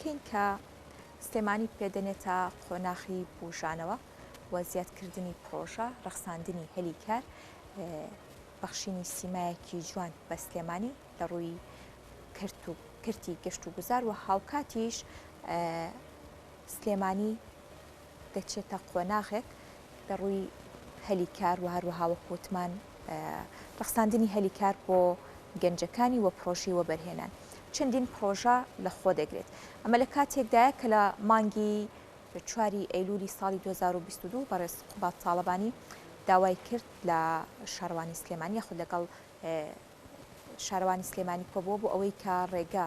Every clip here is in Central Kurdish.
بکەین کە سلێمانی پێدەنێتە قۆناغی بوژانەوە و زیادکردنی پرۆژە ڕەخساندنی هەلیکار بەخشینی سیمایەکی جوان بە سلێمانی لە ڕووی کردی گەشت و گوزار و هاوکاتیش سلێمانی دەچێتە قۆناغێک لە ڕووی هەلیکار و هەروەها وەکوتمان ڕەخساندنی هەلیکار بۆ گەنجەکانی وە پرۆژی وەبەرهێنان چەندین پرۆژە لە خۆ دەگرێت ئەمە لە کاتێکدایە کە لە مانگی 4 ئەیلولی ساڵی 2022 بەڕێز قوبات تاڵەبانی داوای کرد لە شارەوانی سلێمانی یاخود لەگەڵ شارەوانی سلێمانی کۆبووە بۆ ئەوەی کە ڕێگا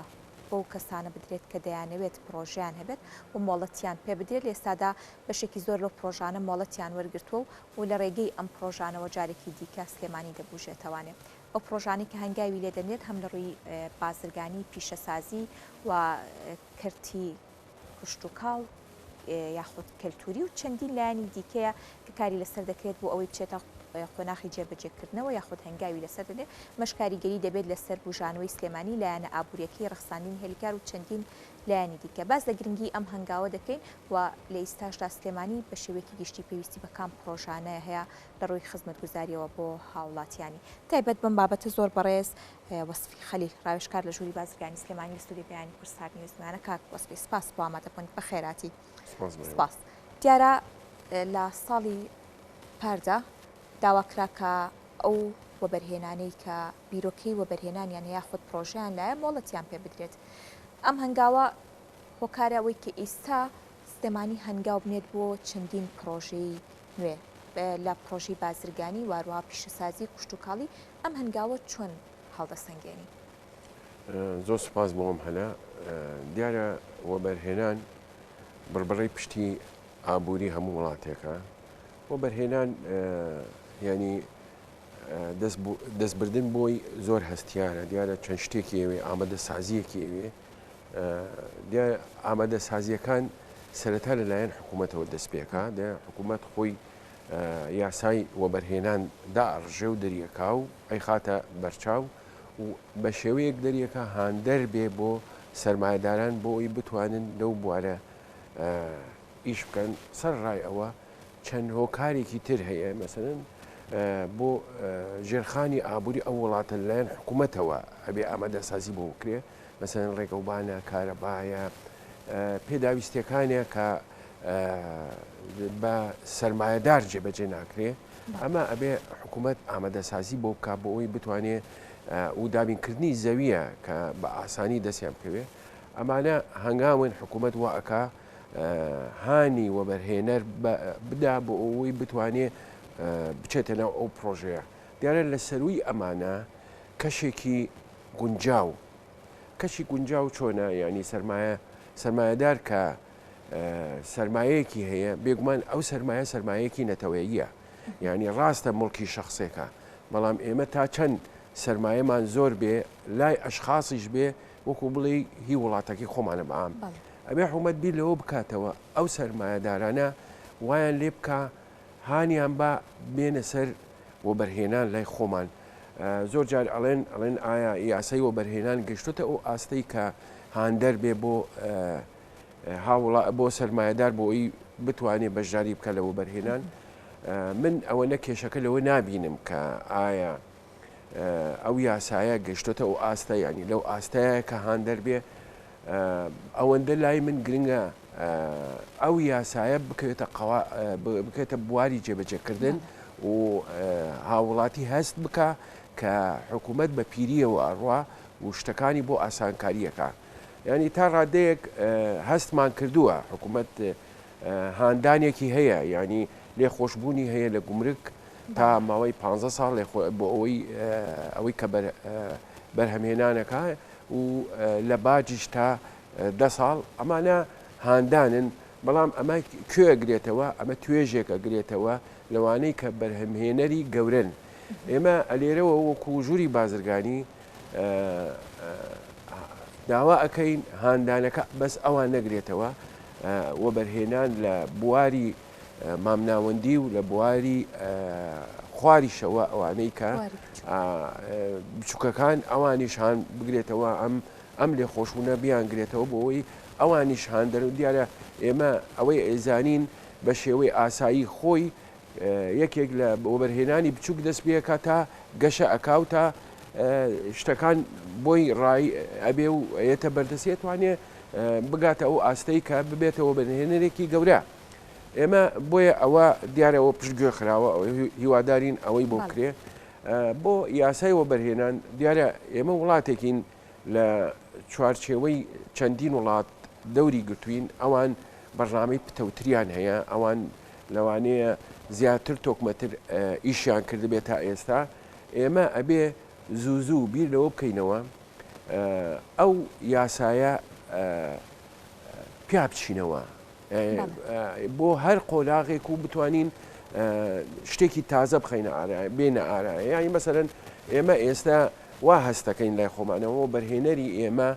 بەو کەسانە بدرێت کە دەیانەوێت پرۆژیان هەبێت و مۆڵەتیان پێ بدرێت لە ئێستادا بەشێکی زۆر لەو پرۆژانە مۆڵەتیان وەرگرتووە و لە ڕێگەی ئەم پرۆژانەوە جارێکی دیکە سلێمانی دەبوژێتەوانێت ئەو پرۆژانی کە هەنگاوی لێ دەنێت هەم لە ڕووی بازرگانی پیشەسازی و کردی کوشت و کاڵ یاخود کەلتوری و چەندین لایانی دیکەیە کە کاری لەسەر دەکرێت بۆ ئەوەی بچێتە قۆناغی جێبەجێکردنەوە یاخود هەنگاوی لەسەر دەدێت مەشکاریگەری دەبێت لەسەر بژانەوەی سلێمانی لایەنە ئابوووریەکەی ڕەخساندنی هەلیکار و چەندین لایانی دیکە باز لە گرنگی ئەم هەنگاوە دەکەین و لە ئێستاشدا سلێمانی بە شێوەیەکی گشتی پێویستی بە کام پرۆژانەیە هەیە لە ڕووی خزمەتگوزاریەوە بۆ هاوڵاتیانی تایبەت بم بابەتە زۆر بەڕێز وەسفی خەلیل ڕاوێژکار لە ژووری بازرگانی سلێمانی لە ستودیۆ بەیانی کورسار نیوزمانە کاک وەسفی سپاس بۆ ئامادەبوونت بە خێراتی سپاس دیارە لە ساڵی پاردا داواکرا کە ئەو وەبەرهێنانەی کە بیرۆکەی وەبەرهێنانیان یاخود پرۆژیان لایە مۆڵەتیان پێ بدرێت ئەم هەنگاوە هۆکارە ئەوەی کە ئێستا سلێمانی هەنگاو بنێت بۆ چەندین پرۆژەی نوێ لە پرۆژەی بازرگانی واروها پیشەسازی کوشت و کاڵی ئەم هەنگاوە چۆن هەڵدەسەنگێنی زۆر سپاس بۆم هەنا دیارە وەبەرهێنان بڕبڕی پشتی ئابووری هەموو وڵاتێکە وەبەرهێنان ینی دەستبردن بۆی زۆر هەستیارە دیارە چەند شتێکی ئەوێ ئامادە سازیەکی ئەوێ ئامادە سازیەکان سەرەتا لەلایەن حکوومەتەوە دەست پێکا حکوومەت خۆی یاسای وەبەرهێنان داڕژێ و دەریەکا و ئەی خاتە بەرچاو و بە شێوەیەک دەریەکە هاندەر بێ بۆ سەرمایهداران بۆ ئەوی بتوانن لەو بوارە ئیش بکەن سەر ڕای ئەوە چەند هۆکارێکی تر هەیە مەسەرن بۆ ژێرخانی ئابووری ئەو وڵاتە لەلایەن حکوومەتەوە ئەبێ ئامادە سازی بۆ بکرێ مەسەرن ڕێگەوبانە کارەبایە پێداویستەکانێک کە بە سەرمایهدار جێبەجێ ناکرێ ئەمە ئەبێ حکوومەت ئامادە سازی بۆ بکە بۆ ئەوی بتوانێ و دابینکردنی زەویە کە بە ئاسانی دەستیان بکەوێ ئەمانە هەنگاون حکوومەت واکە هانی وەبەرهێنەر بدا بۆ ئەوەی بتوانێ بچێتە ناو ئەو پرۆژەیە دیارە لە سەروی ئەمانە کەشێکی گونجاو کەشی گونجاو چۆنە ینی سەرمایهدار کە سەرمایەیەکی هەیە بێگومان ئەو سەرمایەکی نەتەوەییە ینی ڕاستە مڵکی شخصێکە بەڵام ئێمە تا چەند سەرمایەمان زۆر بێ لای ئەشخاصیش بێ وەکو بڵێ هی وڵاتەکەی خۆمانە بەعام ئەبێ حکوومەت بیر لەوە بکاتەوە ئەو سەرمایهدارانە وایان لێ بکە هانیان بە بێنە سەر وەبەرهێنان لای خۆمان زۆر جار ئەڵێن ئایا یاسای وەبەرهێنان گەشتوتە ئەو ئاستەی کە هاندەر بێ بۆ سەرمایهدار بۆ ئەوی بتوانێت بەشداری بکە لە وەبەرهێنان من ئەوە نەکێشەکە لەوە نابینم کە ئایا ئەو یاسایە گەشتوتە ئەو ئاستە ینی لەو ئاستەیە کە هاندەر بێ ئەوەندە لای من گرنگە ئەو یاسایە بکەێتە بواری جێبەجێکردن و هاوڵاتی هەست بکە کە حکوومەت بە پیریەوە ئەڕوا و شتەکانی بۆ ئاسانکاریەکە ینی تا ڕادەیەک هەستمان کردووە حکوومەت هاندانێکی هەیە ینی لێخۆشببوونی هەیە لە گومرک تا ماوەی 15 ساڵ بۆ ئەوەی کە بەرهەمهێنانەکە و لە باجیش تا 10 ساڵ ئەمانە هاندانن بەڵام ئەمە کوێ ئەگرێتەوە ئەمە توێژێک ئەگرێتەوە لەوانەی کە بەرهەمهێنەری گەورن ئێمە ئەلێرەوە وەکو ژووری بازرگانی داوا ئەەکەین هاندانەکە بەس ئەوان نەگرێتەوە وەبەرهێنان لە بواری مامناوەندی و لە بواری خواریشەوە ئەوانەی کە بچووکەکان ئەوانیشان بگرێتەوە ئەم لێ خۆشبوونە بیانگرێتەوە بۆ ئەوەی ئەوانیش هاندەر و دیارە ئێمە ئەوەی ئێزانین بە شێوەی ئاسایی خۆی یەکێک لە وەبەرهێنانی بچووک دەست پێکە تا گەشە ئەکاو تا شتەکان بۆی ڕای ئەبێ و ئێتە بەردەسێت توانێ بگاتە ئەو ئاستەی کە ببێتەوە بەرهێنەرێکی گەورە. ئێمە بۆیە ئەوە دیارەوە پشتگوێ خراوە هیوادارین ئەوەی بۆ کرێ بۆ یاسای وەبەرهێنان. دیارە ئێمە وڵاتێکین لە چوارچێوەی چەندین وڵات دەوری گرتوین، ئەوان بەرنامەی پتەوتریان هەیە، ئەوان لەوانەیە زیاتر تۆکمەتر ئیشیان کردبێت تا ئێستا. ئێمە ئەبێ زوو بیر لەوە بکەینەوە ئەو یاسایە پیا بچینەوە بۆ هەر قۆلاغێک و بتوانین شتێکی تازە بخەینە بێنە ئارایە. یانی مەسەرەن ئێمە ئێستا وا هەستەکەین لای خۆمانەوە بەرهێنەری ئێمە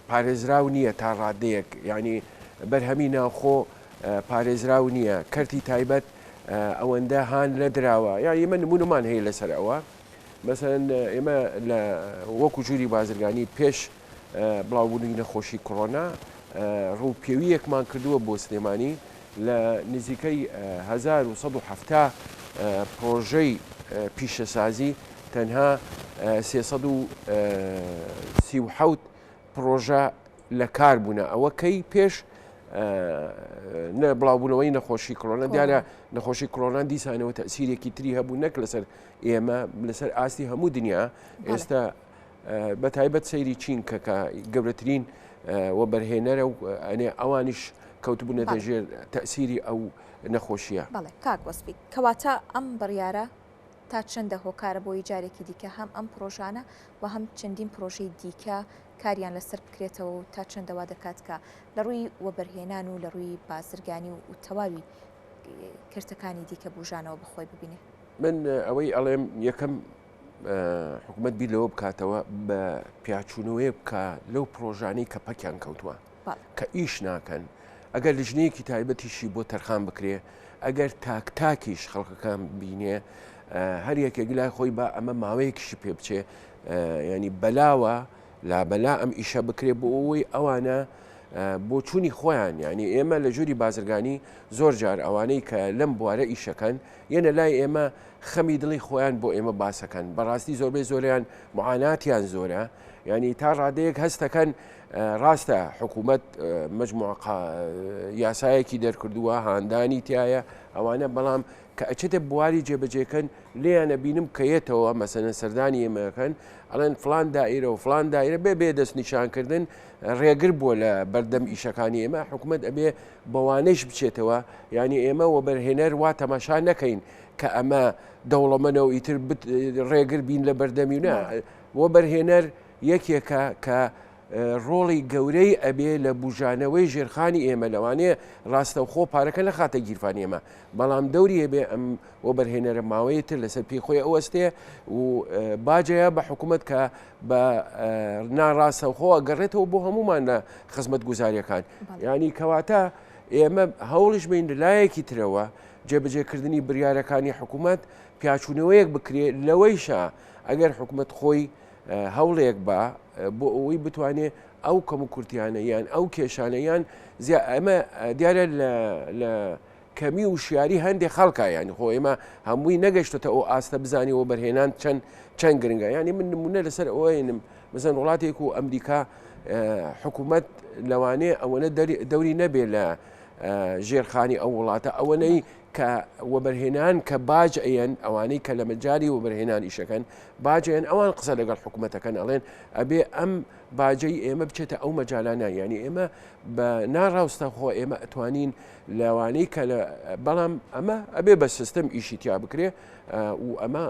پارێزراو نییە تا ڕادەیەک، ینی بەرهەمی ناوخۆ پارێزراو نییە، کەرتی تایبەت ئەوەندە هاان نەدراوە. یا ئێمە نمونمان هەیە لەسەر ئەوە. مەسەرەن ئێمە لە وەکو ژووری بازرگانی پێش بڵاوبوونی نەخۆشی کۆڕۆنا ڕووپێویەکمان کردووە بۆ سلێمانی لە نزیکەی 1970 پرۆژەی پیشەسازی تەنها 337 پرۆژە لە کار بوونە. ئەوە کەی پێش بڵاوبوونەوەی نەخۆشی کۆڕۆنا. دیارە نەخۆشی کۆڕۆنا دیسانەوە تەسیرێکی تری هەبوو نەک لەسەر ئێمە، لەسەر ئاستی هەموو دنیا. ئێستا بەتایبەت سەیری چین کە گەورەترین وەبەرهێنەرە و ئەوانیش کەوتبوونەتە ژێر تەسیری ئەو نەخۆشیە. بەڵێ کاک وەسفی، کەواتە ئەم بڕیارە تا چەندە هۆکارە بۆی جارێکی دیکە هەم ئەم پرۆژانە و هەم چەندین پرۆژەی دیکە کاریان لەسەر بکرێتەوە و تا چەندەوا دەکات کە لە ڕووی وەبەرهێنان و لە ڕووی بازرگانی و تەواوی کردەکانی دیکە بژانەوە بخۆی ببینێ. من ئەوەی ئەڵێم یەکەم حکوومەت بیر لەوە بکاتەوە بە پیاچوونەوەی بکە لەو پرۆژانەی کە پەکیان کەوتووە کە ئیش ناکەن. ئەگەر لژنەیەکی تایبەتیشی بۆ تەرخان بکرێ، ئەگەر تاکتاکیش خەڵکەکان بینێ، هەر یەکێک لای خۆی با ئەمە ماوەیەکیشی پێ بچێ، ینی بەلاوە لا بەلا ئەم ئیشە بکرێ بۆ ئەوەی ئەوانە بۆ چوونی خۆیان. ینی ئێمە لە ژووری بازرگانی زۆر جار ئەوانەی کە لەم بوارە ئیشەکەن یەنە لای ئێمە خەمی دڵی خۆیان بۆ ئێمە باسەکەن. بەڕاستی زۆربەی زۆریان معاناتیان زۆرە، ینی تا ڕادەیەک هەستەکەن ڕاستە حکوومەت مجموعە یاسایەکی دەرکردووە هاندانی تایە ئەوانە، بەڵام کە ئەچێتە بواری جێبەجێکەن لێیانە بینم کەیێتەوە مەسەنە سەردانی ئێمەکەن ئەڵێن فلان دائیرە و فلان دائیرە بێ دەست نیشانکردن ڕێگر بووە لە بەردەم ئیشەکانی ئێمە. حکوومەت ئەبێ بەوانەش بچێتەوە، ینی ئێمە وەبەرهێنەر وا تەماشا نەکەین کە ئەمە دەوڵەمەنە و ئیتر ڕێگر بین لە بەردەمی نە. وەبەرهێنەر یەکێکە کە ڕۆڵی گەورەی ئەبێ لە بژانەوەی ژێرخانی ئێمە، لەوانەیە ڕاستەوخۆ پارەکە لە خاتە گیرفانی ئێمە، بەڵام دەوری هەبێ ئەم وەبەرهێنەرە ماوەیەتر لەسەر پێی خۆی ئەوەستێ و باجەیە بە حکوومەت کە بە ناڕاستەوخۆ ئەگەڕێتەوە بۆ هەمومان لە خزمەت گوزاریەکان. ینی کەواتە ئێمە هەوڵش بین لایەکی ترەوە جێبەجێکردنی بریارەکانی حکوومەت پیاچوونەوەیەک بکرێ. لەوەیشە ئەگەر حکوومەت خۆی هەوڵێک بە بۆ ئەوەی بتوانێت ئەو کەم و کورتیانە یان ئەو کێشانەیان ئەمە دیارە لە کەمی و شیاری هەندێک خەڵکە، ینی خۆ ئێمە هەمووی نەگەشتێتە ئەو ئاستە بزانانی و بەرهێنان چەند گرنگە. ینی من نمونە لەسەر ئەوەینم مەسەن وڵاتێک و ئەمریکا حکوومەت لەوانەیە ئەوەنە دەوری نەبێ لە ژێرخانی ئەو وڵاتە ئەوەنەی کە وەبەرهێنان کە باج ئەیەن ئەوانەی کە لە مەجاری وەبەرهێنان ئیشەکەن باجیان ئەوان قسە لەگەڵ حکوومەتەکەن ئەڵێن ئەبێ ئەم باجەی ئێمە بچێتە ئەو مەجالانە. ینی ئێمە بە ناڕاستە خۆ ئێمە ئەتوانین لەوانەی کە بەڵام ئەمە ئەبێ بە سیستەم ئیشی تیا بکرێ و ئەمە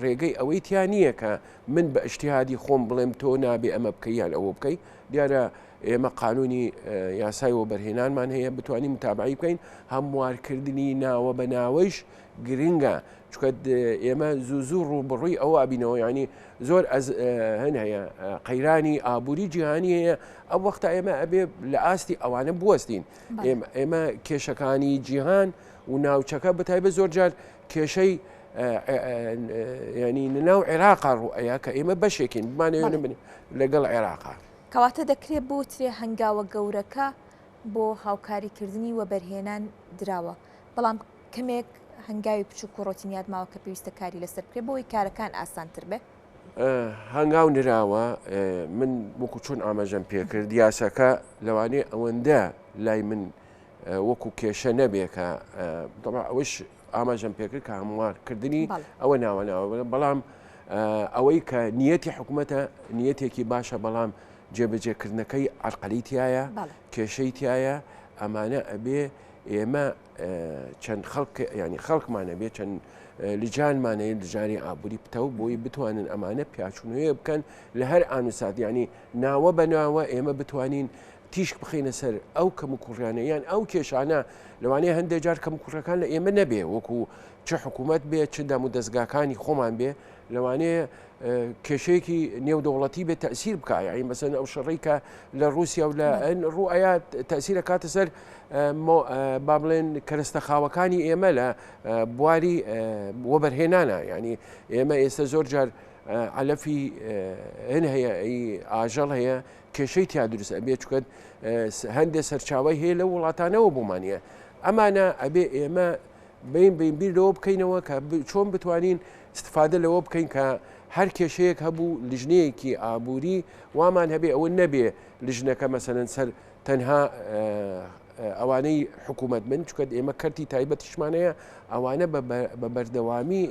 ڕێگەی ئەوەی تیا نییە کە من بە ئیجتیهادی خۆم بڵێم تۆ نابێ ئەمە بکەی یان ئەوە بکەی. دیارە ئێمە قانونی یاسای وەبەرهێنانمان هەیە بتوانین متابعی بکەین. هەموارکردنی ناوە بە ناوەیش گرنگە، چکە ئێمە زوو ڕووبڕووی ئەوە ئەبینەوە. ینی زۆر هەن هەیە قەیرانی ئابووری جیهانی هەیە، ئەو وەختە ئێمە ئەبێ لە ئاستی ئەوانە بوەستین. ئێمە کێشەکانی جیهان و ناوچەکە بەتایبەت زۆر جار کێشەی ینی ناو عێراقا ڕوئەیە کە ئێمە بەشێکین بمانەوێنە بن لەگەڵ عێراقا. کەواتە دەکرێت بوترێ هەنگاوە گەورەکە بۆ هاوکاریکردنی و بەرهێنان دراوە بەڵام کەمێک هەنگاوی بچووک و ڕۆتینیات ماوە کە پێویستە کاری لەسەر بکرێت بۆی کارەکان ئاسانتر بێ هەنگاو نراوە من وەکو چۆن ئاماژەم پێکرد یاساکە لەوانەیە ئەوەندە لای من وەکو کێشە نەبێ کە ئەوش ئاماژەم پێکرد کە هەموارکردنی ئەوە ناوەناوە بەڵام ئەوەی کە نیەتی حکوومەتە نیەتێکی باشە بەڵام جێبەجێکردنەکەی عەرقەلیتایە کێشەی تایە ئەمانە ئەبێ ئێمە چەند خەڵک ینی خەڵکمانە بێ چەند لجانمانەیە لجانی ئابووری پتەو بۆی بتوانن ئەمانە پیاچونوێ بکەن لە هەر ئانوسات ینی ناوە بەناوە ئێمە بتوانین تیشک بخینە سەر ئەو کەم و کوڕیانە یان ئەو کێشانە لەوانەیە هەندێک جار کەم کوڕەکان لە ئێمە نەبێ وەکو چ حکوومەت بێ چ دەم و دەستگاکانی خۆمان بێ لەوانەیە کێشەیەکی نێودەوڵەتی بێت تەسیر بکە یعنی مەسەن ئەو شەڕی کە لە رووسیا و لە ڕوئەیە تەسیرە کاتە سەر با بڵێن کەرەستەخاوەکانی ئێمە لە بواری وەبەرهێنانە ینی ئێمە ئێستا زۆر جار علەفی هەن هەیە ئاژەڵ هەیە کێشەی تیا دروست ئەبێ چکەت هەندێک سەرچاوی هەیە لە وڵاتانەوە بۆمانە ئەمانە ئەبێ ئێمە بین بیر لەوە بکەینەوە کە چۆن بتوانین استفادە لەوە بکەین کە هەر کێشەیەک هەبوو لیژنەیەکی ئابووری وامان هەبێ ئەوە نەبێ لیژنەکە مەسەرەن سەر تەنها ئەوانەی حکوومەت من چکە ئێمە کەرتی تایبەتیشمانەیە ئەوانە بە بەردەوامی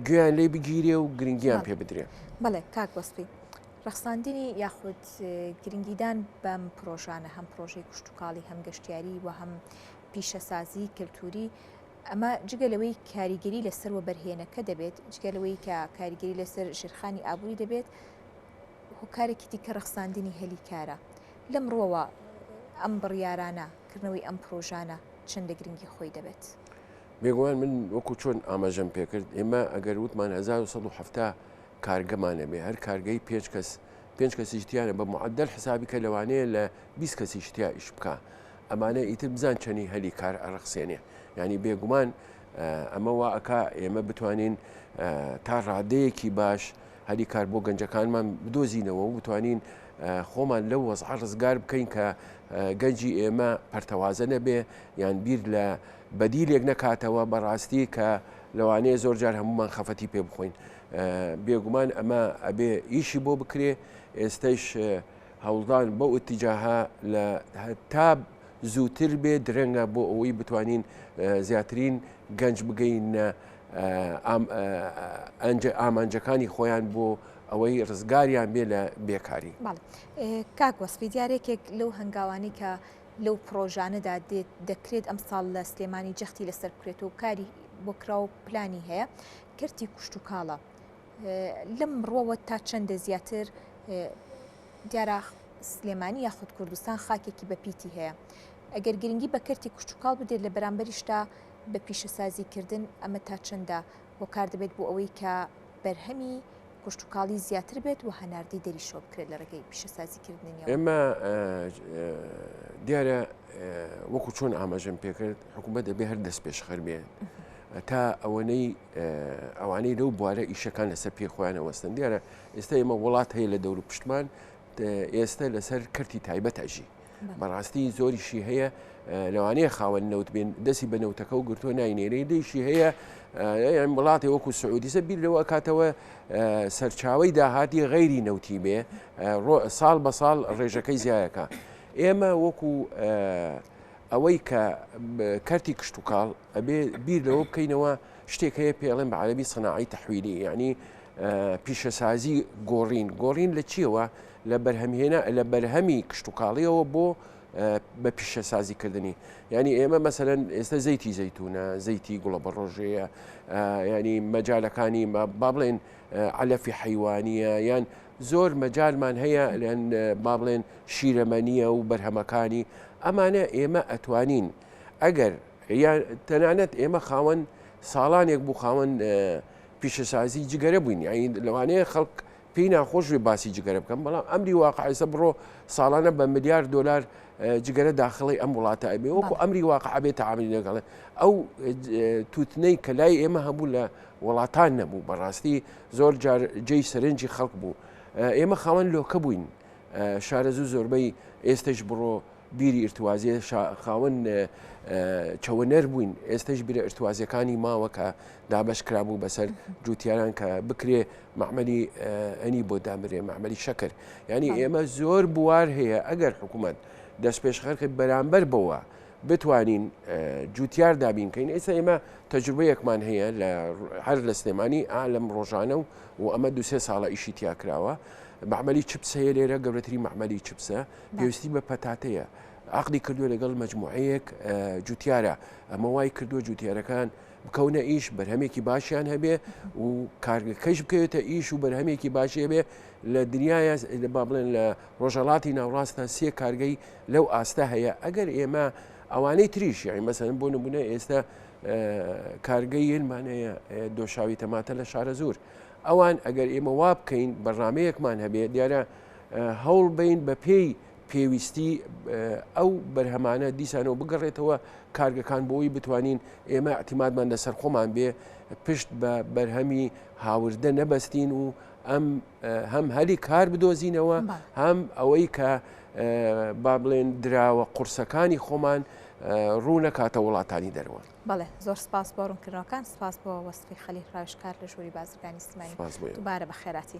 گویان لێ بگیرێ و گرنگیان پێ بدرێ بەڵێ کاک وەسپی ڕەخساندنی یاخود گرنگیدان بەم پرۆژانە هەم پرۆژەی کوشتتوکاڵی هەم گەشتیاری و هەم پیشەسازی کللتوری ئەمە جگەلەوەی کاریگەری لەسەر وە بەرهێنەکە دەبێت جگەلەوەی کە کاریگەری لەسەر ژێرخانی ئابووری دەبێت هۆکارێکی دیکە ڕەخساندنی هەلی کارە لەم ڕۆوە ئەم بڕیارانە کردنەوەی ئەم پرۆژانە چەندە گرنگی خۆی دەبێت بێگومان من وەکو چۆن ئاماژەم پێکرد ئێمە ئەگەر وتمان 1970 کارگەمانە بێ هەر کارگەی پێنج کەسیشتیانە بە معدل حسابی کە لەوانەیە لە 20 کەسیشتیا ئیش بکە ئەمانە ئیتر بزان چەنی هەلی کار ئەڕەخسێنێ ینی بێگومان ئەمە وا ئەکا ئێمە بتوانین تا ڕادەیەکی باش هەلی کار بۆ گەنجەکانمان بدۆزینەوە و بتوانین خۆمان لەو وەزع ڕزگار بکەین کە گەنجی ئێمە پەرتەوازە نەبێ یان بیر لە بەدیلێک نەکاتەوە بەڕاستی کە لەوانەیە زۆر جار هەمومان خەفەتی پێ بخۆین بێگومان ئەمە ئەبێ ئیشی بۆ بکرێ ئێستش هەوڵدان بەو ئتیجاها لە تا زووتر بێ درەنگە بۆ ئەوەی بتوانین زیاترین گەنج بگەین ئامانجەکانی خۆیان بۆ ئەوەی ڕزگاریان بێ لە بێکاری کاک وەسپی دیارێکێک لەو هەنگاوانی کە لەو پرۆژانەدا دەکرێت ئەم ساڵ لە سلێمانی جەختی لەسەر بکرێتەوە کاری بۆ کرا و پلانی هەیە کردی کوشتتوکاڵە لەم ڕۆوە تا چەندە زیاتر دیارە سلێمانی یاخود کوردستان خاکێکی بەپیتی هەیە ئەگەر گرنگی بە کردی کوشتتوکاڵ بدێت لە بەرامبەریشتا بە پیشەسازیکردن ئەمە تا چەندە بۆ کار دەبێت بۆ ئەوەی کە بەرهەمی کوشتتوکاڵی زیاتر بێت و هەناردی دەریشۆ بکرێت لە ڕێگەی پیشەسازیکردنی ئێمە دیارە وەکو چۆن ئاماژەم پێکرد حکوومەت دەبێ هەر دەست پێشخەر بێ تا ئەوانەی لەو بوارە ئیشەکان لەسەر پێخۆیانە وەستن دیارە ئێستا ئێمە وڵات هەیە لە دەور و پشتمان ئێستا لەسەر کردی تایبەت ئەژی بەڕاستی زۆریشی هەیە لەوانەیە خاوەن نەوت بێن دەستی بە نەوتەکە و گرتووە ناینێرەی دەیشی هەیە وڵاتی وەکو سعودیسە بیر لەوە کاتەوە سەرچاوی داهاتی غەیری نەوتی بێ ساڵ بە ساڵ ڕێژەکەی زیایەکە ئێمە وەکو ئەوەی کە کارتی کشتتوکاڵ ئەبێ بیر لەوە بکەینەوە شتێک هەیە پێڵێن بە عەرەبی سەناعی تەحویلی یعنی پیشەسازی گۆڕین لە چیەوە لە بەرهەمی کشتتوکاڵیەوە بۆ بە پیشەسازیکردنی ینی ئێمە مەسەرەن ئێستا زەیتی زەیتونە زەیتی گوڵە بە ڕۆژەیە ینی مەجالەکانی با بڵێن علەفی حیوانیە یان زۆر مەجالمان هەیە لەن با بڵێن شیرەمەنیە و بەرهەمەکانی ئەمانە ئێمە ئەتوانین ئەگەر تەنانەت ئێمە خاوەن ساڵانێک بوو خاوەن پیشەسازی جگەرە بووین یعنی لەوانەیە خەڵک پێی ناخۆش وێ باسی جگەرە بکەم بەڵام ئەمری واقعیسە بڕۆ ساڵانە بە ملیار دلار جگەرە داخڵی ئەم وڵاتە ئەبێ وەکو ئەمری واقع بێت تەعاملی لەگەڵێ ئەو تووتنەی کە لای ئێمە هەبوو لە وڵاتان نەبوو بەڕاستی زۆر جار جێی سەرنجی خەڵک بوو ئێمە خاوەن لۆکە بووین شارەزوو زۆربەی ئێستش بڕۆ بیری ئرتوازیە خاوەن چەوەنەر بووین ئێستش بیرە ئرتوازیەکانی ماوە کە دابش کرابوو بەسەر جوتیاران کە بکرێ معمەلی ئەنی بۆ دامرێ معمەلی شەکر ینی ئێمە زۆر بوار هەیە ئەگەر حکوومەت دەست پێشخەرخی بەرامبەر بەوە بتوانین جوتیار دابینکەین ئێستا ئێمە تەجروبەیەکمان هەیە لە هەر لە سلێمانی لەم ڕۆژانە و ئەمە دوسێ ساڵە ئیشی تیا کراوە معمەلی چپس هەیە لێرە گەورەتری معمەلی چپسە پێویستی بە پەتاتەیە عقدی کردووە لەگەڵ مجموعەیەک جوتیارە ئەمە وای کردووە جوتیارەکان بکەونە ئیش بەرهەمێکی باشیان هەبێ و کارگەکەش بکەوێتە ئیش و بەرهەمێکی باشی هەبێ لە دنیای با بڵێن لە ڕۆژەڵاتی ناوڕاستە سێ کارگەی لەو ئاستا هەیە ئەگەر ئێمە ئەوانەی تریش یعنی مەسەن بۆ نمونە ئێستا کارگەی هێنمانەیە دۆشاوی تەماتە لە شارە زۆر ئەوان ئەگەر ئێمە وا بکەین بەڕامەیەکمان هەبێ دیارە هەوڵ بین بە پێی پێویستی ئەو بەرهەمانە دیسانەوە بگەڕێتەوە کارگەکان بۆی بتوانین ئێمە اعتیمادمان لەسەر خۆمان بێ پشت بە بەرهەمی هاوردە نەبەستین و هەم هەلی کار بدۆزینەوە هەم ئەوەی کە با بڵێن دراوە قورسەکانی خۆمان ڕوو نەکاتە وڵاتانی دەرەوە. بەڵێ زۆر سپاس بۆ ڕوونکردنەوەکان سپاس بۆ وەسفی خەلیل ڕاوشکار لە ژووری بازرگانی سلێمانی دووبارە بە خێراتی.